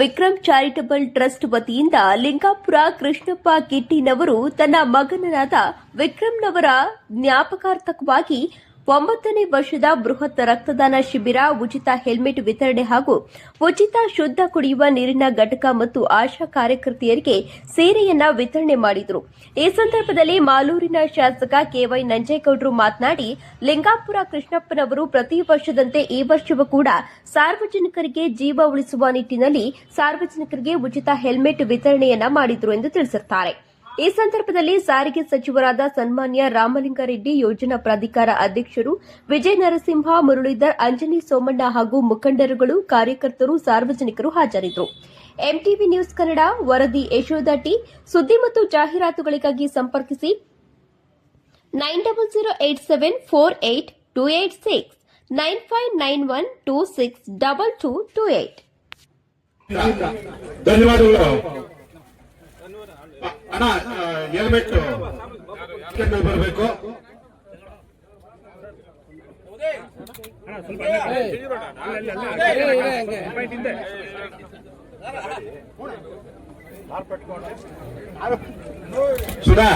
Vikram charitable trust ವತಿಯಿಂದ ಲಿಂಗಾಪುರ ಕೃಷ್ಣಪ್ಪ ಕಿಟ್ಟಿನವರು ತನ್ನ ಮಗನಾದ ವಿಕ್ರಮ್ನವರ ಜ್ಞಾಪಕಾರ್ಥಕವಾಗಿ 9ನೇ ವರ್ಷದ ಬೃಹತ್ ರಕ್ತದಾನ ಶಿಬಿರ, ಉಚಿತ ಹೆಲ್ಮೆಟ್ ವಿತರಣೆ ಹಾಗೂ ಉಚಿತ ಶುದ್ಧ ಕುಡಿಯುವ ನೀರಿನ ಘಟಕ ಮತ್ತು ಆಶಾ ಕಾರ್ಯಕರ್ತೆಯರಿಗೆ ಸೀರೆಯನ್ನ ವಿತರಣೆ ಮಾಡಿದರು. ಈ ಸಂದರ್ಭದಲ್ಲಿ ಮಾಲೂರಿನ ಶಾಸಕ ಕೆವೈ ನಂಜೇಗೌಡರು ಮಾತನಾಡಿ, ಲಿಂಗಾಪುರ ಕೃಷ್ಣಪ್ಪನವರು ಪ್ರತಿ ವರ್ಷದಂತೆ ಈ ವರ್ಷವೂ ಕೂಡ ಸಾರ್ವಜನಿಕರಿಗೆ ಜೀವ ಉಳಿಸುವ ನಿಟ್ಟಿನಲ್ಲಿ ಸಾರ್ವಜನಿಕರಿಗೆ ಉಚಿತ ಹೆಲ್ಮೆಟ್ ವಿತರಣೆಯನ್ನ ಮಾಡಿದರು ಎಂದು ತಿಳಿಸಿದ್ದಾರೆ. ಈ ಸಂದರ್ಭದಲ್ಲಿ ಸಾರಿಗೆ ಸಚಿವರಾದ ಸನ್ಮಾನ್ಯ ರಾಮಲಿಂಗಾರೆಡ್ಡಿ, ಯೋಜನಾ ಪ್ರಾಧಿಕಾರ ಅಧ್ಯಕ್ಷರು ವಿಜಯ ನರಸಿಂಹ, ಮುರಳೀಧರ್, ಅಂಜನಿ ಸೋಮಣ್ಣ ಹಾಗೂ ಮುಖಂಡರುಗಳು, ಕಾರ್ಯಕರ್ತರು, ಸಾರ್ವಜನಿಕರು ಹಾಜರಿದ್ದರು. ಎಂಟಿವಿ ನ್ಯೂಸ್ ಕನ್ನಡ ವರದಿ ಯಶೋಧ ಟಿ. ಸುದ್ದಿ ಮತ್ತು ಜಾಹೀರಾತುಗಳಿಗಾಗಿ ಸಂಪರ್ಕಿಸಿ 9008748286 9591262228. ಧನ್ಯವಾದಗಳು ಅಣ್ಣ. ಹೆಲ್ಮೆಟ್ ಬರಬೇಕು. ಸುಧಾ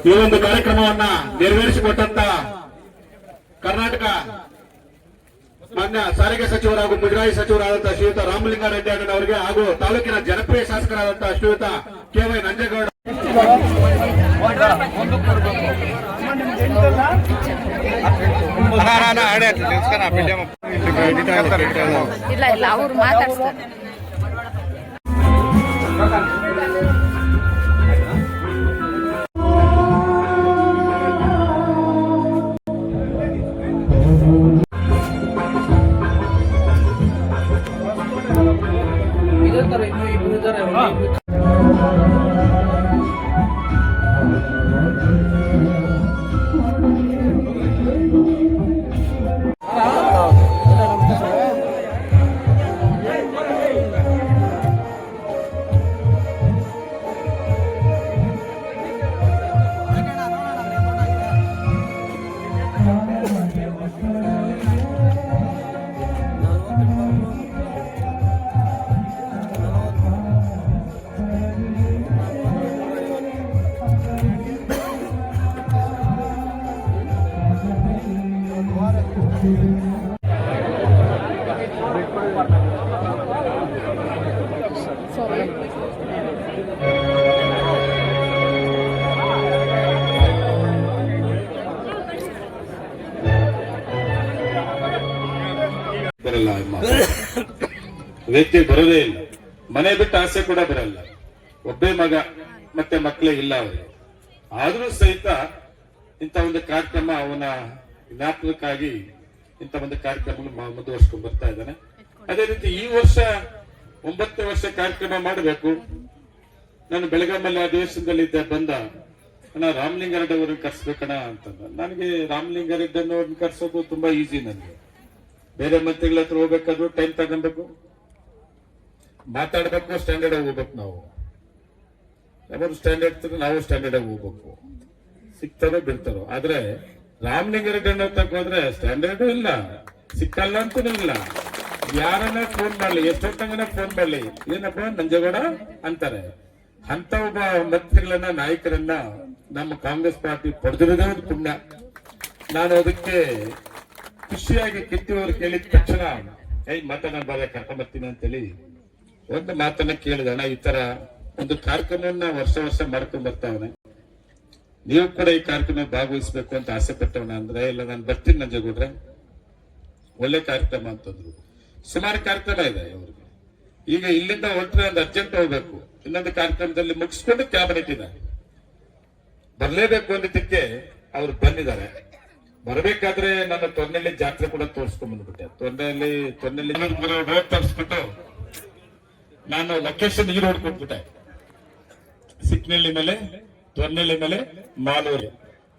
ಈ ಒಂದು ಕಾರ್ಯಕ್ರಮವನ್ನ ನೆರವೇರಿಸಿಕೊಟ್ಟಂತ ಕರ್ನಾಟಕ ಮಾನ್ಯ ಸಾರಿಗೆ ಸಚಿವರು ಹಾಗೂ ಮುಜರಾಯಿ ಸಚಿವರಾದಂತಹ ಶ್ರೀಯುತ ರಾಮಲಿಂಗಾರೆಡ್ಡಿ ಅವರಿಗೆ ಹಾಗೂ ತಾಲೂಕಿನ ಜನಪ್ರಿಯ ಶಾಸಕರಾದಂತಹ ಶ್ರೀಯುತ ಕೆವೈ ನಂಜೇಗೌಡ ಇಲ್ಲ ಅವರು ಮಾತಾಡ್ತಾರೆ. ವ್ಯಕ್ತಿ ಬರೋದೇ ಇಲ್ಲ. ಮನೆ ಬಿಟ್ಟು ಆಸೆ ಕೂಡ ಬರಲ್ಲ. ಒಬ್ಬೇ ಮಗ ಮತ್ತೆ ಮಕ್ಕಳೇ ಇಲ್ಲ ಅವರಿಗೆ. ಆದ್ರೂ ಸಹಿತ ಇಂಥ ಒಂದು ಕಾರ್ಯಕ್ರಮ ಅವನ ಜ್ಞಾಪಕಕ್ಕಾಗಿ ಇಂಥ ಒಂದು ಕಾರ್ಯಕ್ರಮ ಮುಂದುವರ್ಸ್ಕೊಂಡು ಬರ್ತಾ ಇದ್ದಾನೆ. ಅದೇ ರೀತಿ ಈ ವರ್ಷ 9ನೇ ವರ್ಷ ಕಾರ್ಯಕ್ರಮ ಮಾಡಬೇಕು. ನಾನು ಬೆಳಗಾಮಲ್ಲಿ ಅಧಿವೇಶನದಲ್ಲಿ ಬಂದ ಅಣ್ಣ ರಾಮಲಿಂಗಾರೆಡ್ಡಿ ಅವರನ್ನು ಕರ್ಸ್ಬೇಕಣ್ಣ ಅಂತಂದ. ನನಗೆ ರಾಮಲಿಂಗಾರೆಡ್ಡಿ ಅವ್ರನ್ನ ಕರ್ಸೋದು ತುಂಬಾ ಈಸಿ. ನನಗೆ ಬೇರೆ ಮಂತ್ರಿಗಳ ಹತ್ರ ಹೋಗ್ಬೇಕಾದ್ರೂ ಟೈಮ್ ತಗೊಬೇಕು, ಮಾತಾಡ್ಬೇಕು, ಸ್ಟ್ಯಾಂಡರ್ಡ್ ಆಗಿ ಹೋಗ್ಬೇಕು. ನಾವು ಅವರು ಸ್ಟ್ಯಾಂಡರ್ಡ್ ನಾವು ಸ್ಟ್ಯಾಂಡರ್ಡ್ ಆಗಿ ಹೋಗ್ಬೇಕು. ಸಿಗ್ತಾರೋ ಬಿಡ್ತಾರೋ. ಆದ್ರೆ ರಾಮಲಿಂಗಾರೆಡ್ಡಿ ಅನ್ನೋ ತಕ್ಕ ಹೋದ್ರೆ ಸ್ಟ್ಯಾಂಡರ್ಡು ಇಲ್ಲ, ಸಿಕ್ಕಲ್ಲ ಅಂತನೂ ಇಲ್ಲ. ಯಾರನ್ನ ಫೋನ್ ಮಾಡ್ಲಿ, ಎಷ್ಟೊತ್ತಂಗನ ಫೋನ್ ಮಾಡ್ಲಿ, ಏನಪ್ಪ ನಂಜೇಗೌಡ ಅಂತಾರೆ. ಅಂತ ಒಬ್ಬ ಮಂತ್ರಿಗಳನ್ನ, ನಾಯಕರನ್ನ ನಮ್ಮ ಕಾಂಗ್ರೆಸ್ ಪಾರ್ಟಿ ಪಡೆದಿರೋದೇ ಒಂದು ಪುಣ್ಯ. ನಾನು ಅದಕ್ಕೆ ಖುಷಿಯಾಗಿ ಕಿತ್ತಿಯವರು ಕೇಳಿದ ತಕ್ಷಣ ಮಾತನ್ನ ಬಾರ ಕರ್ಕೊಂಡ್ಬರ್ತೀನಿ ಅಂತೇಳಿ ಒಂದು ಮಾತನ್ನ ಕೇಳಿದಣ. ಈ ತರ ಒಂದು ಕಾರ್ಯಕ್ರಮವನ್ನ ವರ್ಷ ಮಾಡ್ಕೊಂಡ್ ಬರ್ತಾವನೆ, ನೀವು ಕೂಡ ಈ ಕಾರ್ಯಕ್ರಮ ಭಾಗವಹಿಸಬೇಕು ಅಂತ ಆಸೆ ಪಟ್ಟವನ ಅಂದ್ರೆ, ಇಲ್ಲ ನಾನು ಬರ್ತೀನಿ ನಂಜೇಗೌಡ್ರೆ, ಒಳ್ಳೆ ಕಾರ್ಯಕ್ರಮ ಅಂತಂದ್ರು. ಸುಮಾರು ಕಾರ್ಯಕ್ರಮ ಇದೆ ಅವ್ರಿಗೆ. ಈಗ ಇಲ್ಲಿಂದ ಹೊರಟ್ರೆ ಒಂದು ಅರ್ಜೆಂಟ್ ಹೋಗ್ಬೇಕು, ಇನ್ನೊಂದು ಕಾರ್ಯಕ್ರಮದಲ್ಲಿ ಮುಗಿಸ್ಕೊಂಡು ಕ್ಯಾಬಿನೆಟ್ ಇದೆ, ಬರ್ಲೇಬೇಕು ಅನ್ನೋದಕ್ಕೆ ಅವ್ರು ಬಂದಿದ್ದಾರೆ. ಬರಬೇಕಾದ್ರೆ ನನ್ನ ತೊನ್ನೆಲ್ಲಿ ಜಾತ್ರೆ ಕೂಡ ತೋರಿಸ್ಕೊಂಡ್ ಬಂದ್ಬಿಟ್ಟೆ. ತೊನ್ನೆಲ್ಲಿ ರೋಡ್ ತರಿಸ್ಬಿಟ್ಟು ನಾನು ಲೊಕೇಶನ್ ಈ ರೋಡ್ ಕೊಟ್ಬಿಟ್ಟೆ. ಸಿಕ್ನಳ್ಳಿ ಮೇಲೆ, ತೊನ್ನೆಳ್ಳಿ ಮೇಲೆ, ಮಾಲೂರು,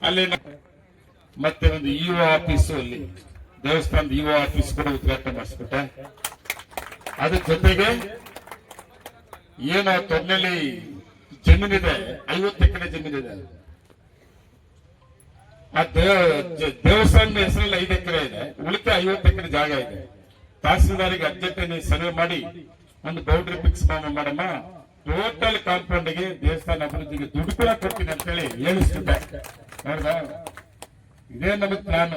ಅಲ್ಲಿ ಮತ್ತೆ ಒಂದು ಇಒ ಆಫೀಸು, ಅಲ್ಲಿ ದೇವಸ್ಥಾನದ ಇಒ ಆಫೀಸ್ ಕೂಡ ಉದ್ಘಾಟನೆ ಮಾಡಿಸ್ಬಿಟ್ಟೆ. ಅದ್ರ ಜೊತೆಗೆ ಏನೋ ತೊನ್ನೆಳ್ಳಿ ಜಮೀನಿದೆ, 50 ಎಕರೆ ಜಮೀನಿದೆ. ಆ ದೇವಸ್ಥಾನದ ಹೆಸರಲ್ಲಿ 5 ಎಕರೆ ಇದೆ, ಉಳಿಕೆ 50 ಎಕರೆ ಜಾಗ ಇದೆ. ತಹಸೀಲ್ದಾರಿಗೆ ಅರ್ಜೆಂಟ್ ನೀವು ಸರ್ವೆ ಮಾಡಿ ಒಂದು ಬೌಂಡ್ರಿ ಫಿಕ್ಸ್ ಮಾಡಮ್ಮ, ಟೋಟಲ್ ಕಾಂಪೌಂಡ್ ಗೆ ದೇವಸ್ಥಾನ ಅಭಿವೃದ್ಧಿಗೆ ದುಡ್ಡು ಕೂಡ ಕೊಡ್ತೀನಿ ಅಂತ ಹೇಳಿ ಹೇಳಿಸ್ಬಿಟ್ಟೆ. ಹೌದಾ, ಇದೇ ನಮಗ್ ಪ್ಲಾನ್.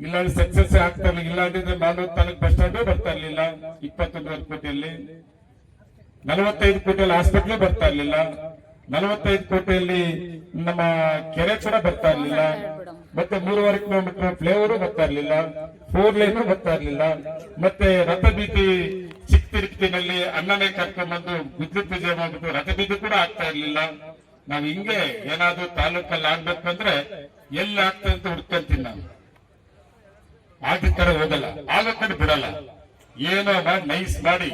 ಇಲ್ಲ ಸಕ್ಸಸ್ ಆಗ್ತಾ ಇರಲಿಲ್ಲ, ಇಲ್ಲ ಅಂದ್ರೆ ಮಾಲೂರು ತಾಲೂಕ್ ಬಸ್ ಸ್ಟಾಂಡ್ ಬರ್ತಾ ಇರ್ಲಿಲ್ಲ. 21 ಕೋಟಿಯಲ್ಲಿ 45 ಕೋಟಿಯಲ್ಲಿ ಹಾಸ್ಪಿಟ್ಲ್ ಬರ್ತಾ ಇರ್ಲಿಲ್ಲ, 45 ಕೋಟಿಯಲ್ಲಿ ನಮ್ಮ ಕೆರೆ ಕೂಡ ಬರ್ತಾ ಇರ್ಲಿಲ್ಲ, ಮತ್ತೆ 3.5 ಕಿಲೋಮೀಟರ್ ಫ್ಲೇವರು ಬರ್ತಾ ಇರ್ಲಿಲ್ಲ, 4 ಲೈನ್ ಬರ್ತಾ ಇರ್ಲಿಲ್ಲ, ಮತ್ತೆ ರಥಬೀದಿ ಚಿಕ್ಕ ತಿರುಪತಿನಲ್ಲಿ ಅನ್ನನೇ ಕರ್ಕೊಂಡ್ಬಂದು ಗುದ್ಲಿ ಪೂಜೆ ಮಾಡ್ಬಿಟ್ಟು ರಥಬೀದಿ ಕೂಡ ಆಗ್ತಾ ಇರ್ಲಿಲ್ಲ. ನಾವ್ ಹಿಂಗೆ ಏನಾದ್ರು ತಾಲೂಕಲ್ಲಿ ಆಗ್ಬೇಕಂದ್ರೆ ಎಲ್ಲಿ ಆಗ್ತದೆ ಅಂತ ಹುಡ್ಕೊಂತೀನಿ ನಾನು. ಆದ ಕಡೆ ಹೋಗಲ್ಲ, ಆಗ ಕಡೆ ಬಿಡಲ್ಲ, ಏನೋ ನೈಸ್ ಮಾಡಿ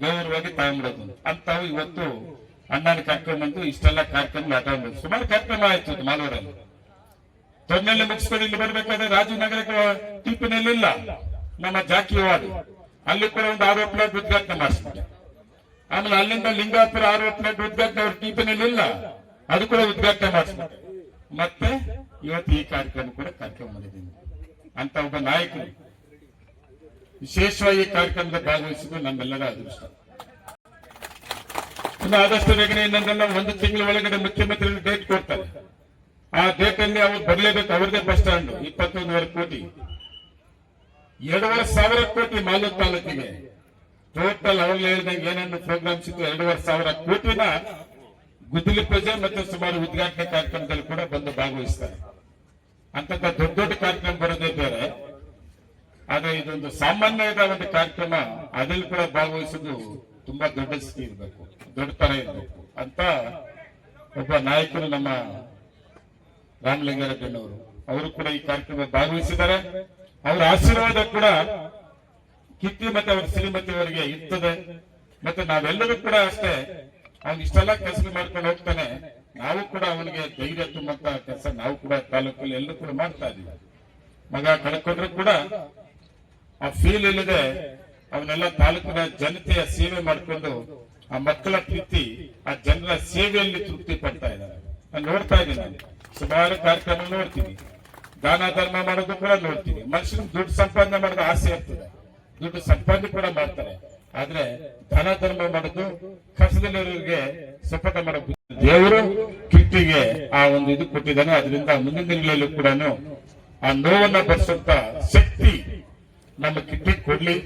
ಗೌರವವಾಗಿ ತಗೊಂಡ್ಬಿಡೋದು ಅಂತಾವು. ಇವತ್ತು ಅಣ್ಣನ ಕಾರ್ಯಕ್ರಮ ಇಷ್ಟೆಲ್ಲ ಕಾರ್ಯಕ್ರಮ ಅಟೆಂಡ್, ಸುಮಾರು ಕಾರ್ಯಕ್ರಮ ಆಯ್ತು ಮಾಲೂರಲ್ಲಿ. ತೊನ್ನೆಲ್ಲ ಮುಗಿಸ್ಕೊಂಡು ಇಲ್ಲಿ ಬರ್ಬೇಕಾದ್ರೆ ರಾಜನಗರಕ್ಕೆ ಟಿಪಿನಲ್ಲಿ ಇಲ್ಲ, ನಮ್ಮ ಜಾಕಿವಾಡಿ ಅಲ್ಲಿ ಕೂಡ ಒಂದು 6 ಪ್ಲೇಟ್ ಉದ್ಘಾಟನೆ ಮಾಡಿಸ್ತಾರೆ. ಆಮೇಲೆ ಅಲ್ಲಿಂದ ಲಿಂಗಾಪುರ 6 ಪ್ಲೇಟ್ ಉದ್ಘಾಟನೆ ಅವ್ರ ಟಿಪಿನಲ್ಲಿ ಇಲ್ಲ, ಅದು ಕೂಡ ಉದ್ಘಾಟನೆ ಮಾಡಿಸ್ತಾರೆ. ಮತ್ತೆ ಇವತ್ತು ಈ ಕಾರ್ಯಕ್ರಮ ಕೂಡ ಕಾರ್ಯಕ್ರಮ ಮಾಡಿದ್ದೀನಿ ಅಂತ ಒಬ್ಬ ನಾಯಕರು ವಿಶೇಷವಾಗಿ ಕಾರ್ಯಕ್ರಮದ ಭಾಗವಹಿಸಿದ್ದು ನಮ್ಮೆಲ್ಲರ ಅದೃಷ್ಟ. ಇನ್ನು ಆದಷ್ಟು ಬೇಗನೆ ಇನ್ನೊಂದೆಲ್ಲ 1 ತಿಂಗಳ ಒಳಗಡೆ ಮುಖ್ಯಮಂತ್ರಿ ಡೇಟ್ ಕೊಡ್ತಾರೆ. ಆ ಡೇಟ್ ಅಲ್ಲಿ ಅವ್ರು ಬರಲೇಬೇಕು. ಅವ್ರದೇ ಬಸ್ ಸ್ಟ್ಯಾಂಡ್ 21.5 ಕೋಟಿ, 2,500 ಕೋಟಿ ಮಾಲೂರು ತಾಲೂಕಿಗೆ ಟೋಟಲ್. ಅವ್ರಿಗೆ ಹೇಳಿದಂಗೆ ಏನೇನು ಪ್ರೋಗ್ರಾಮ್ಸ್ ಇತ್ತು 2,500 ಕೋಟಿನ ಗುದ್ದಲಿ ಪೂಜೆ ಮತ್ತು ಸುಮಾರು ಉದ್ಘಾಟನೆ ಕಾರ್ಯಕ್ರಮದಲ್ಲಿ ಕೂಡ ಬಂದು ಭಾಗವಹಿಸ್ತಾರೆ. ಅಂತ ದೊಡ್ಡ ದೊಡ್ಡ ಕಾರ್ಯಕ್ರಮ ಬರೋದೇ ಬೇರೆ, ಆದ್ರೆ ಇದೊಂದು ಸಾಮಾನ್ಯದ ಒಂದು ಕಾರ್ಯಕ್ರಮ, ಅದ್ರಲ್ಲಿ ಕೂಡ ಭಾಗವಹಿಸೋದು ತುಂಬಾ ದೊಡ್ಡ ಸ್ಥಿತಿ ಇರಬೇಕು, ದೊಡ್ಡ ತರ ಇರಬೇಕು ಅಂತ ಒಬ್ಬ ನಾಯಕರು ನಮ್ಮ ರಾಮಲಿಂಗಾರೆಡ್ಡಿಯವರು ಅವರು ಕೂಡ ಈ ಕಾರ್ಯಕ್ರಮ ಭಾಗವಹಿಸಿದ್ದಾರೆ. ಅವರ ಆಶೀರ್ವಾದ ಕೂಡ ಕಿತ್ತಿ ಮತ್ತೆ ಅವರ ಶ್ರೀಮತಿ ಅವರಿಗೆ ಇರ್ತದೆ. ಮತ್ತೆ ನಾವೆಲ್ಲರೂ ಕೂಡ ಅಷ್ಟೇ, ಅವ್ನು ಇಷ್ಟೆಲ್ಲ ಕೆಲಸ ಮಾಡ್ಕೊಂಡು ಹೋಗ್ತಾನೆ, ನಾವು ಕೂಡ ಅವನಿಗೆ ಧೈರ್ಯ ತುಂಬಂತ ಕೆಲಸ ನಾವು ಕೂಡ ತಾಲೂಕಲ್ಲಿ ಎಲ್ಲರೂ ಕೂಡ ಮಾಡ್ತಾ ಇದೀವಿ. ಮಗ ಕಳ್ಕೊಂಡ್ರು ಕೂಡ ಆ ಫೀಲ್ ಇಲ್ಲದೆ ಅವನ್ನೆಲ್ಲ ತಾಲೂಕಿನ ಜನತೆಯ ಸೇವೆ ಮಾಡಿಕೊಂಡು ಆ ಮಕ್ಕಳ ಪ್ರೀತಿ, ಆ ಜನರ ಸೇವೆಯಲ್ಲಿ ತೃಪ್ತಿ ಪಡ್ತಾ ಇದ್ದಾರೆ. ನಾನು ನೋಡ್ತಾ ಇದ್ದೀನಿ, ಸುಮಾರು ಕಾರ್ಯಕ್ರಮ ನೋಡ್ತೀನಿ, ದಾನ ಧರ್ಮ ಮಾಡೋದು ಕೂಡ ನೋಡ್ತೀನಿ. ಮನುಷ್ಯನಿಗೆ ದುಡ್ಡು ಸಂಪಾದನೆ ಮಾಡೋದು ಆಸೆ ಇರ್ತದೆ, ದುಡ್ಡು ಸಂಪಾದನೆ ಕೂಡ ಮಾಡ್ತಾರೆ. ಆದ್ರೆ ದಾನ ಧರ್ಮ ಮಾಡೋದು ಕಷ್ಟದಲ್ಲಿರೋರಿಗೆ ಸಪೋರ್ಟ್ ಮಾಡೋದು ದೇವರು ಕಿಟ್ಟಿಗೆ ಆ ಒಂದು ಇದು ಕೊಟ್ಟಿದ್ದಾನೆ. ಅದರಿಂದ ಮುಂದಿನ ದಿನಗಳಲ್ಲೂ ಕೂಡ ಆ ನೋವನ್ನ ಭರಿಸುವಂತ ಶಕ್ತಿ ನಮ್ಮ ಕಿಟ್ಟಿಗೆ ಕೊಡ್ಲಿ.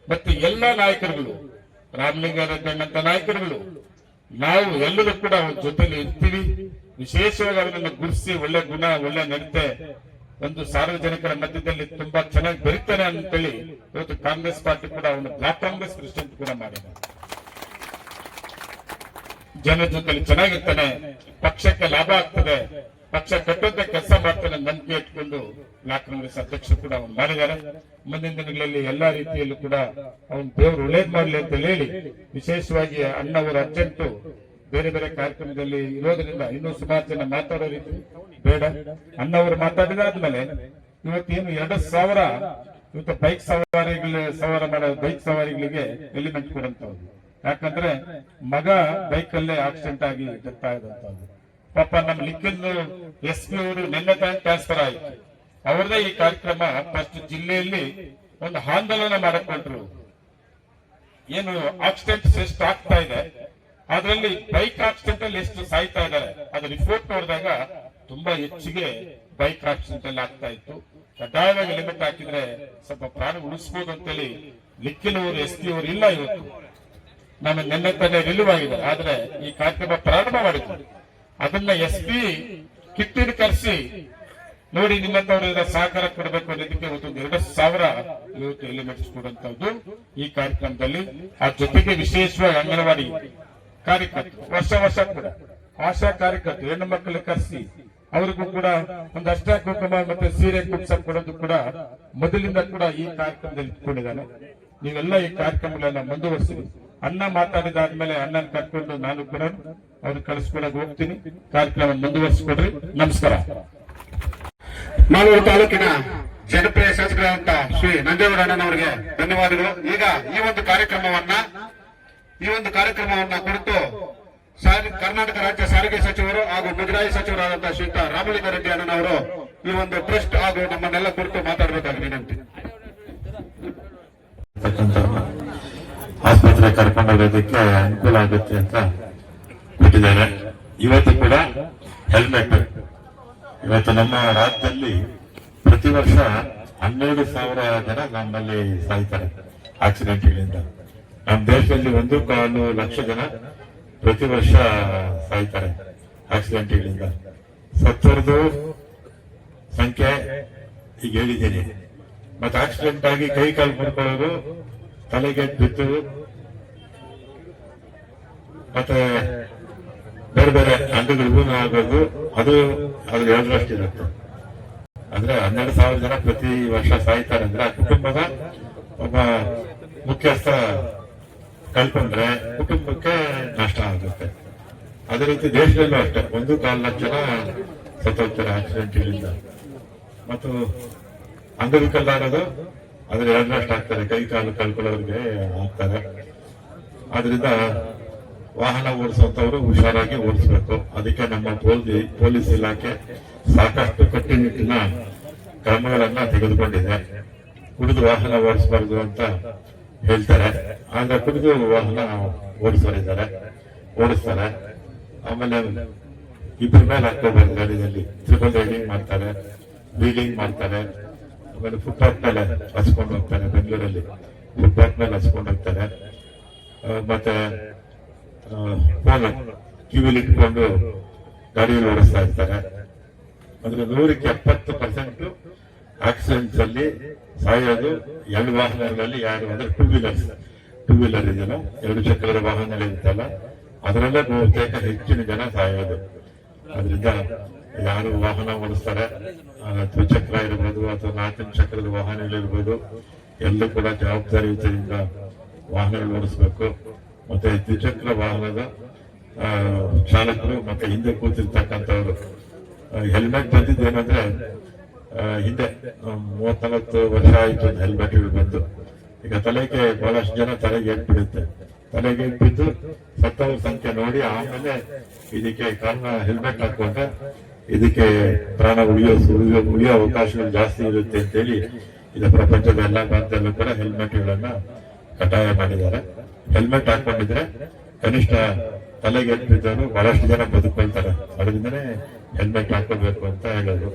ಮತ್ತೆ ಎಲ್ಲ ನಾಯಕರುಗಳು, ರಾಮಲಿಂಗಾರೆಡ್ಡಿಯಂತ ನಾಯಕರುಗಳು, ನಾವು ಎಲ್ಲರೂ ಕೂಡ ಅವ್ರ ಜೊತೆಲಿ ಇರ್ತೀವಿ. ವಿಶೇಷವಾಗಿ ಅವರನ್ನು ಗುರುತಿಸಿ ಒಳ್ಳೆ ಗುಣ, ಒಳ್ಳೆ ನಡತೆ, ಒಂದು ಸಾರ್ವಜನಿಕರ ಮಧ್ಯದಲ್ಲಿ ತುಂಬಾ ಚೆನ್ನಾಗಿ ಬೆರೀತಾನೆ ಅಂತೇಳಿ ಇವತ್ತು ಕಾಂಗ್ರೆಸ್ ಪಾರ್ಟಿ ಕೂಡ ಅವನು ಬ್ಲಾಕ್ ಕಾಂಗ್ರೆಸ್ ಪ್ರೆಸಿಡೆಂಟ್ ಕೂಡ ಮಾಡಿದ್ದಾರೆ. ಜನರ ಜೊತೆಲಿ ಚೆನ್ನಾಗಿರ್ತಾನೆ, ಪಕ್ಷಕ್ಕೆ ಲಾಭ ಆಗ್ತದೆ, ಪಕ್ಷ ಕಟ್ಟುವಂತ ಕೆಲಸ ಮಾಡ್ತಾನೆ ನಂಬಿಕೆ ಇಟ್ಕೊಂಡು ಬ್ಲಾಕ್ ಕಾಂಗ್ರೆಸ್ ಅಧ್ಯಕ್ಷರು ಕೂಡ ಅವನು ಮಾಡಿದ್ದಾರೆ. ಮುಂದಿನ ದಿನಗಳಲ್ಲಿ ಎಲ್ಲಾ ರೀತಿಯಲ್ಲೂ ಕೂಡ ಅವನು ದೇವರು ಒಳ್ಳೇದ್ ಮಾಡ್ಲಿ ಅಂತ ಹೇಳಿ ವಿಶೇಷವಾಗಿ ಅಣ್ಣವರ ಅರ್ಜೆಂಟು ಬೇರೆ ಬೇರೆ ಕಾರ್ಯಕ್ರಮದಲ್ಲಿ ಇರೋದ್ರಿಂದ ಇನ್ನೂ ಸುಮಾರು ಜನ ಮಾತಾಡೋ ರೀತಿ ಬೇಡ. ಅಣ್ಣವರು ಮಾತಾಡಿದಾದ್ಮೇಲೆ ಇವತ್ತೇನು 2,000 ಇವತ್ತು ಬೈಕ್ ಸವಾರ ಮಾಡೋ ಬೈಕ್ ಸವಾರಿಗಳಿಗೆ ಎಲಿಮೆಂಟ್ ಕೊಡುವಂತವ್ರು. ಯಾಕಂದ್ರೆ ಮಗ ಬೈಕ್ ಅಲ್ಲೇ ಆಕ್ಸಿಡೆಂಟ್ ಆಗಿ ಡೆತ್ ಆಗದಂತವ್ರು. ಪಾಪ ನಮ್ಮ ಲಿಖಿನ್ SP ಅವರು ನಿನ್ನೆ ಟ್ರಾನ್ಸ್ಫರ್ ಆಯ್ತು. ಅವ್ರದೇ ಈ ಕಾರ್ಯಕ್ರಮ ಫಸ್ಟ್ ಜಿಲ್ಲೆಯಲ್ಲಿ ಒಂದು ಆಂದೋಲನ ಮಾಡಕೊಂಡ್ರು. ಏನು ಆಕ್ಸಿಡೆಂಟ್ಸ್ ಎಷ್ಟು ಆಗ್ತಾ ಇದೆ, ಅದರಲ್ಲಿ ಬೈಕ್ ಆಕ್ಸಿಡೆಂಟ್ ಅಲ್ಲಿ ಎಷ್ಟು ಸಾಯ್ತಾ ಇದ್ದಾರೆ, ಅದು ರಿಪೋರ್ಟ್ ನೋಡಿದಾಗ ತುಂಬಾ ಹೆಚ್ಚಿಗೆ ಬೈಕ್ ಆಕ್ಸಿಡೆಂಟ್ ಅಲ್ಲಿ ಆಗ್ತಾ ಇತ್ತು. ಕಡ್ಡಾಯವಾಗಿ ಲಿಮಿಟ್ ಹಾಕಿದ್ರೆ ಸ್ವಲ್ಪ ಪ್ರಾಣ ಉಳಿಸಬಹುದು ಅಂತೇಳಿ ಲಿಕ್ಕಿನವರು SP ಅವರು ಇಲ್ಲ. ಇವತ್ತು ನಮ್ಮ ನಿನ್ನೆ ತಾನೇ ರಿಲೀವ್ ಆಗಿದ್ದಾರೆ. ಆದ್ರೆ ಈ ಕಾರ್ಯಕ್ರಮ ಪ್ರಾರಂಭ ಮಾಡಿದ್ರು, ಅದನ್ನ SP ಕಿಟ್ಟಿನ ಕರೆಸಿ ನೋಡಿ ನಿಮ್ಮಂತವ್ರ ಸಹಕಾರ ಕೊಡಬೇಕು ಅನ್ನೋದಕ್ಕೆ ಇವತ್ತು 2,000 ಇವತ್ತು ಎಲಿಮೆಂಟ್ಸ್ ಕೊಡುವಂತದ್ದು ಈ ಕಾರ್ಯಕ್ರಮದಲ್ಲಿ. ಆ ಜೊತೆಗೆ ವಿಶೇಷವಾಗಿ ಅಂಗನವಾಡಿ ಕಾರ್ಯಕರ್ತರು ವರ್ಷ ಕೂಡ ಆಶಾ ಕಾರ್ಯಕರ್ತರು ಹೆಣ್ಣು ಮಕ್ಕಳು ಕರೆಸಿ ಅವ್ರಿಗೂ ಕೂಡ ಒಂದು ಅಷ್ಟ ಕುಟುಂಬ ಮತ್ತೆ ಸೀರೆ ಕುಟ್ಸ ಕೊಡೋದು ಕೂಡ ಮೊದಲಿಂದ ಕೂಡ ಈ ಕಾರ್ಯಕ್ರಮದಲ್ಲಿ ಇಟ್ಕೊಂಡಿದ್ದಾನೆ. ನೀವೆಲ್ಲ ಈ ಕಾರ್ಯಕ್ರಮಗಳನ್ನ ಮುಂದುವರಿಸಿ. ಅಣ್ಣ ಮಾತಾಡಿದಾದ್ಮೇಲೆ ಅಣ್ಣನ ಕರ್ಕೊಂಡು ನಾನು ಕೂಡ ಅವ್ರಿಗೆ ಕಳಿಸ್ಕೊಡಕ್ ಹೋಗ್ತೀನಿ. ಕಾರ್ಯಕ್ರಮ ಮುಂದುವರಿಸಿಕೊಡ್ರಿ. ನಮಸ್ಕಾರ. ಮಾಲೂರು ತಾಲೂಕಿನ ಜನಪ್ರಿಯ ಶಾಸಕರಾದಂತ ಶ್ರೀ ನಂಜೇಗೌಡ ಅಣ್ಣನವರಿಗೆ ಧನ್ಯವಾದಗಳು. ಈಗ ಈ ಒಂದು ಕಾರ್ಯಕ್ರಮವನ್ನ ಕುರಿತು ಕರ್ನಾಟಕ ರಾಜ್ಯ ಸಾರಿಗೆ ಸಚಿವರು ಹಾಗೂ ಮುಜರಾಯಿ ಸಚಿವರಾದಂತಹ ಶ್ರೀಯುತ ರಾಮಲಿಂಗಾರೆಡ್ಡಿ ಅಣ್ಣನವರು ಈ ಒಂದು ಟ್ರಸ್ಟ್ ಹಾಗೂ ನಮ್ಮನ್ನೆಲ್ಲ ಕುರಿತು ಮಾತಾಡಬೇಕಾಗಿ ವಿನಂತಿ. ಆಸ್ಪತ್ರೆ ಕರ್ಕೊಂಡೋಗೋದಕ್ಕೆ ಅನುಕೂಲ ಆಗುತ್ತೆ ಅಂತ ಕೊಟ್ಟಿದ್ದಾರೆ. ಇವತ್ತು ಕೂಡ ಹೆಲ್ಮೆಟ್, ಇವತ್ತು ನಮ್ಮ ರಾಜ್ಯದಲ್ಲಿ ಪ್ರತಿ ವರ್ಷ 12,000 ಜನ ನಮ್ಮಲ್ಲಿ ಸಾಯ್ತಾರೆ ಆಕ್ಸಿಡೆಂಟ್ಗಳಿಂದ. ನಮ್ಮ ದೇಶದಲ್ಲಿ 1.25 ಲಕ್ಷ ಜನ ಪ್ರತಿ ವರ್ಷ ಸಾಯ್ತಾರೆ ಆಕ್ಸಿಡೆಂಟ್ಗಳಿಂದ. ಸತ್ತವರದು ಸಂಖ್ಯೆ ಈಗ ಹೇಳಿದ್ದೀನಿ. ಮತ್ತೆ ಆಕ್ಸಿಡೆಂಟ್ ಆಗಿ ಕೈ ಕಾಲು ಮುರ್ಕೊಳ್ಳೋದು, ತಲೆಗೆ ಬಿದ್ದು, ಮತ್ತೆ ಬೇರೆ ಬೇರೆ ಅಂಗಗಳಿಗೂ ಆಗೋದು, ಅದು 7ರಷ್ಟು ಇರುತ್ತೆ. ಅಂದ್ರೆ 12,000 ಜನ ಪ್ರತಿ ವರ್ಷ ಸಾಯ್ತಾರೆ ಅಂದ್ರೆ ಆ ಕುಟುಂಬದ ಒಬ್ಬ ಮುಖ್ಯಸ್ಥ ಕಳ್ಕೊಂಡ್ರೆ ಕುಟುಂಬಕ್ಕೆ ನಷ್ಟ ಆಗುತ್ತೆ. ಅದೇ ರೀತಿ ದೇಶದಲ್ಲೂ ಅಷ್ಟೇ 1.25 ಲಕ್ಷ ಜನ ಸತ್ತೋಗ್ತಾರೆ ಆಕ್ಸಿಡೆಂಟ್ಗಳಿಂದ. ಮತ್ತು ಅಂಗವಿಕಲರಾಗೋದು ಅದ್ರ 2ರಷ್ಟು ಆಗ್ತಾರೆ, ಕೈ ಕಾಲು ಕಳ್ಕೊಳ್ಳೋರಿಗೆ ಆಗ್ತಾರೆ. ಆದ್ರಿಂದ ವಾಹನ ಓಡಿಸುವಂತವರು ಹುಷಾರಾಗಿ ಓಡಿಸ್ಬೇಕು. ಅದಕ್ಕೆ ನಮ್ಮ ಪೊಲೀಸ್ ಇಲಾಖೆ ಸಾಕಷ್ಟು ಕಟ್ಟುನಿಟ್ಟಿನ ಕ್ರಮಗಳನ್ನ ತೆಗೆದುಕೊಂಡಿದೆ. ಕುಡಿದು ವಾಹನ ಓಡಿಸಬಾರ್ದು ಅಂತ ಹೇಳ್ತಾರೆ, ಆಗ ಕುಡಿದು ವಾಹನ ಓಡಿಸ್ತಾರೆ. ಆಮೇಲೆ ಇಬ್ಬರ ಮೇಲೆ ಹಾಕೋಬಾರ್ದು ಗಾಡಿಯಲ್ಲಿ, ಟ್ರಿಪಲ್ ರೈಡಿಂಗ್ ಮಾಡ್ತಾರೆ, ವೀಲಿಂಗ್ ಮಾಡ್ತಾರೆ. ಆಮೇಲೆ ಫುಟ್ಪಾತ್ ಮೇಲೆ ಹಸ್ಕೊಂಡು ಹೋಗ್ತಾರೆ, ಬೆಂಗಳೂರಲ್ಲಿ ಫುಟ್ಪಾತ್ ಮೇಲೆ ಹಸ್ಕೊಂಡು ಹೋಗ್ತಾರೆ. ಮತ್ತೆ ಫೋನ್ ಕಿವಿಲಿ ಇಟ್ಕೊಂಡು ಗಾಡಿಯಲ್ಲಿ ಓಡಿಸ್ತಾ ಇರ್ತಾರೆ. ಅಂದ್ರೆ 170% ಆಕ್ಸಿಡೆಂಟ್ಸ್ ಅಲ್ಲಿ ಸಾಯೋದು 2 ವಾಹನಗಳಲ್ಲಿ. ಯಾರು ಅಂದ್ರೆ ಟೂ ವೀಲರ್ ಇದೆಯಲ್ಲ, 2 ಚಕ್ರದ ವಾಹನಗಳಿರುತ್ತಲ್ಲ, ಅದರಲ್ಲೇ ಬಹುತೇಕ ಹೆಚ್ಚಿನ ಜನ ಸಾಯೋದು. ಅದರಿಂದ ಯಾರು ವಾಹನ ಓಡಿಸ್ತಾರೆ, ದ್ವಿಚಕ್ರ ಇರಬಹುದು ಅಥವಾ 4 ಚಕ್ರದ ವಾಹನಗಳಿರ್ಬೋದು, ಎಲ್ಲೂ ಕೂಡ ಜವಾಬ್ದಾರಿಯುತದಿಂದ ವಾಹನಗಳು ಓಡಿಸ್ಬೇಕು. ಮತ್ತೆ ದ್ವಿಚಕ್ರ ವಾಹನದ ಚಾಲಕರು ಮತ್ತೆ ಹಿಂದೆ ಕೂತಿರ್ತಕ್ಕಂಥವ್ರು ಹೆಲ್ಮೆಟ್ ಬಂದಿದ್ದೇನಂದ್ರೆ, ಹಿಂದೆ 30-40 ವರ್ಷ ಆಯ್ತು ಹೆಲ್ಮೆಟ್ ಬಂದು. ಈಗ ತಲೆಗೆ ಬಹಳಷ್ಟು ಜನ ತಲೆಗೆ ಬಿಡುತ್ತೆ. ತಲೆಗೆ ಬಿದ್ದು ಸತ್ತವರ ಸಂಖ್ಯೆ ನೋಡಿ ಆಮೇಲೆ ಇದಕ್ಕೆ ಕಾರಣ ಹೆಲ್ಮೆಟ್ ಹಾಕೊಂಡ್ರೆ ಇದಕ್ಕೆ ಪ್ರಾಣ ಉಳಿಯೋ ಅವಕಾಶಗಳು ಜಾಸ್ತಿ ಇರುತ್ತೆ ಅಂತೇಳಿ ಇದು ಪ್ರಪಂಚದ ಎಲ್ಲಾ ಭಾಗದಲ್ಲೂ ಕೂಡ ಹೆಲ್ಮೆಟ್ಗಳನ್ನ ಕಡ್ಡಾಯ ಮಾಡಿದ್ದಾರೆ. ಹೆಲ್ಮೆಟ್ ಹಾಕೊಂಡಿದ್ರೆ ಕನಿಷ್ಠ ತಲೆಗೆ ಬಿದ್ದವರು ಬಹಳಷ್ಟು ಜನ ಬದುಕೊಳ್ತಾರೆ. ಅದರಿಂದನೇ ಹೆಲ್ಮೆಟ್ ಹಾಕೋಬೇಕು ಅಂತ ಹೇಳೋದು.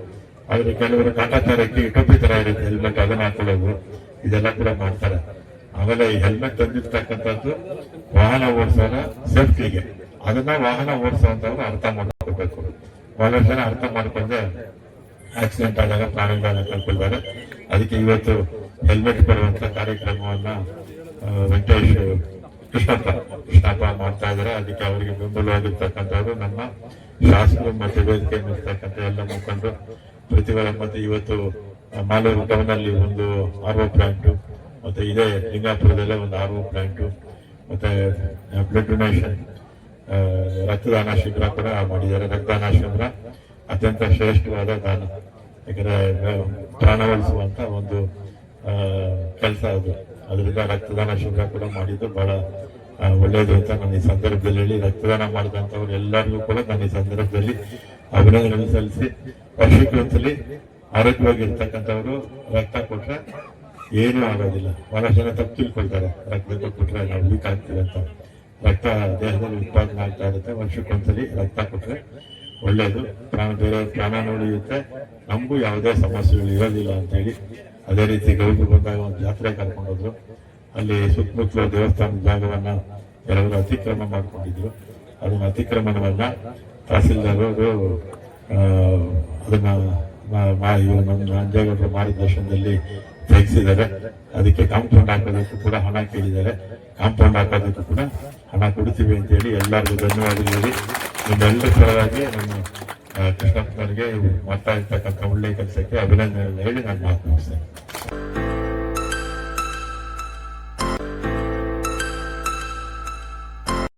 ಆದ್ರೆ ಕೆಲವರು ಕಾಟಾಚಾರಕ್ಕೆ ಟೋಪಿ ತರ ಇರುತ್ತೆ ಹೆಲ್ಮೆಟ್, ಅದನ್ನ ಹಾಕೊಳ್ಳೋದು, ಇದೆಲ್ಲ ಕೂಡ ಮಾಡ್ತಾರೆ. ಆಮೇಲೆ ಈ ಹೆಲ್ಮೆಟ್ ತಂದಿರ್ತಕ್ಕಂಥದ್ದು ವಾಹನ ಓಡಿಸೋರ ಸೇಫ್ಟಿಗೆ, ಅದನ್ನ ವಾಹನ ಓಡಿಸುವಂತವ್ರು ಅರ್ಥ ಮಾಡ್ಕೋಬೇಕು. ಬಹಳಷ್ಟು ಜನ ಅರ್ಥ ಮಾಡ್ಕೊಂಡ್ರೆ ಆಕ್ಸಿಡೆಂಟ್ ಆದಾಗ ಪ್ರಾಣಗಳನ್ನ ಕಳ್ಕೊಳ್ತಾರೆ. ಅದಕ್ಕೆ ಇವತ್ತು ಹೆಲ್ಮೆಟ್ ಕೊಡುವಂತ ಕಾರ್ಯಕ್ರಮವನ್ನ ವೆಂಕಟೇಶ್ ಕೃಷ್ಣಪ್ಪ ಮಾಡ್ತಾ ಇದ್ದಾರೆ. ಅದಕ್ಕೆ ಅವರಿಗೆ ಬೆಂಬಲವಾಗಿರ್ತಕ್ಕಂಥವ್ರು ನಮ್ಮ ಶಾಸಕರು ಮತ್ತೆ ವೇದಿಕೆ ಇರ್ತಕ್ಕಂಥ ಎಲ್ಲ ಮುಖಂಡರು ಪ್ರತಿಭಾ. ಮತ್ತೆ ಇವತ್ತು ಮಾಲೂರು ಟೌನ್ ಅಲ್ಲಿ ಒಂದು RO ಪ್ಲಾಂಟ್, ಮತ್ತೆ ಇದೇ ಲಿಂಗಾಪುರದಲ್ಲೇ ಒಂದು RO ಪ್ಲಾಂಟ್, ಮತ್ತೆ ಬ್ಲಡ್ ಡೊನೇಷನ್ ರಕ್ತದಾನ ಶಿಬಿರ ಕೂಡ ಮಾಡಿದ್ದಾರೆ. ರಕ್ತದಾನ ಶಿಬಿರ ಅತ್ಯಂತ ಶ್ರೇಷ್ಠವಾದ ದಾನ, ಯಾಕಂದ್ರೆ ಪ್ರಾಣ ಉಳಿಸುವಂತ ಒಂದು ಕೆಲಸ ಅದು. ಅದರಿಂದ ರಕ್ತದಾನ ಶಿಬಿರ ಕೂಡ ಮಾಡಿದ್ದು ಬಹಳ ಒಳ್ಳೆಯದು ಅಂತ ನಾನು ಈ ಸಂದರ್ಭದಲ್ಲಿ ಹೇಳಿ, ರಕ್ತದಾನ ಮಾಡಿದಂಥವ್ರು ಎಲ್ಲರಿಗೂ ಕೂಡ ನಾನು ಈ ಸಂದರ್ಭದಲ್ಲಿ ಅಭಿನಂದನೆ ಸಲ್ಲಿಸಿ, ವರ್ಷಕ್ಕೆ ಒಂದ್ಸಲಿ ಆರೋಗ್ಯವಾಗಿರ್ತಕ್ಕಂಥವ್ರು ರಕ್ತ ಕೊಟ್ರೆ ಏನೂ ಆಗೋದಿಲ್ಲ. ಬಹಳಷ್ಟು ಜನ ತಪ್ಪು ತಿಳ್ಕೊಳ್ತಾರೆ, ರಕ್ತ ಕೊಟ್ರೆ ನಾವು ವೀಕ್ ಆಗ್ತೀವಿ ಅಂತ. ರಕ್ತ ದೇಹದಲ್ಲಿ ಉತ್ಪಾದನೆ ಆಗ್ತಾ ಇರುತ್ತೆ. ವರ್ಷಕ್ಕೊಂದ್ಸಲಿ ರಕ್ತ ಕೊಟ್ರೆ ಒಳ್ಳೇದು. ಬೇರೆ ಪ್ರಾಣ ಉಳಿಯುತ್ತೆ, ನಮಗೂ ಯಾವುದೇ ಸಮಸ್ಯೆಗಳು ಇರೋದಿಲ್ಲ ಅಂತ ಹೇಳಿ. ಅದೇ ರೀತಿ ಗೌರಿ ಬಂದಾಗ ಒಂದು ಜಾತ್ರೆ ಕರ್ಕೊಂಡೋದ್ರು. ಅಲ್ಲಿ ಸುತ್ತಮುತ್ತಲ ದೇವಸ್ಥಾನದ ಜಾಗವನ್ನ ಕೆಲವರು ಅತಿಕ್ರಮ ಮಾಡ್ಕೊಂಡಿದ್ರು. ಅದನ್ನ ಅತಿಕ್ರಮಣವನ್ನ ತಹಸೀಲ್ದಾರ್ ಅದನ್ನ ನಂಜೇಗೌಡರು ಮಾರ್ಗದರ್ಶನದಲ್ಲಿ ತೆಗೆಸಿದ್ದಾರೆ. ಅದಕ್ಕೆ ಕಾಂಪೌಂಡ್ ಹಾಕೋದಕ್ಕೂ ಕೂಡ ಹಣ ಕೇಳಿದ್ದಾರೆ. ಕಾಂಪೌಂಡ್ ಹಾಕೋದಕ್ಕೂ ಕೂಡ ಹಣ ಕೊಡ್ತೀವಿ ಅಂತ ಹೇಳಿ ಎಲ್ಲರಿಗೂ ಧನ್ಯವಾದಗಳು ಹೇಳಿ, ನಿಮ್ಮೆಲ್ಲರ ಪರವಾಗಿ ನಮ್ಮ ಕೃಷ್ಣಪ್ಪನವರಿಗೆ ಮಾಡ್ತಾ ಇರ್ತಕ್ಕಂಥ ಒಳ್ಳೆಯ ಕೆಲಸಕ್ಕೆ ಅಭಿನಂದನೆ ಹೇಳಿ ನಾನು ಮಾತು ಮುಗಿಸ್ತೇನೆ.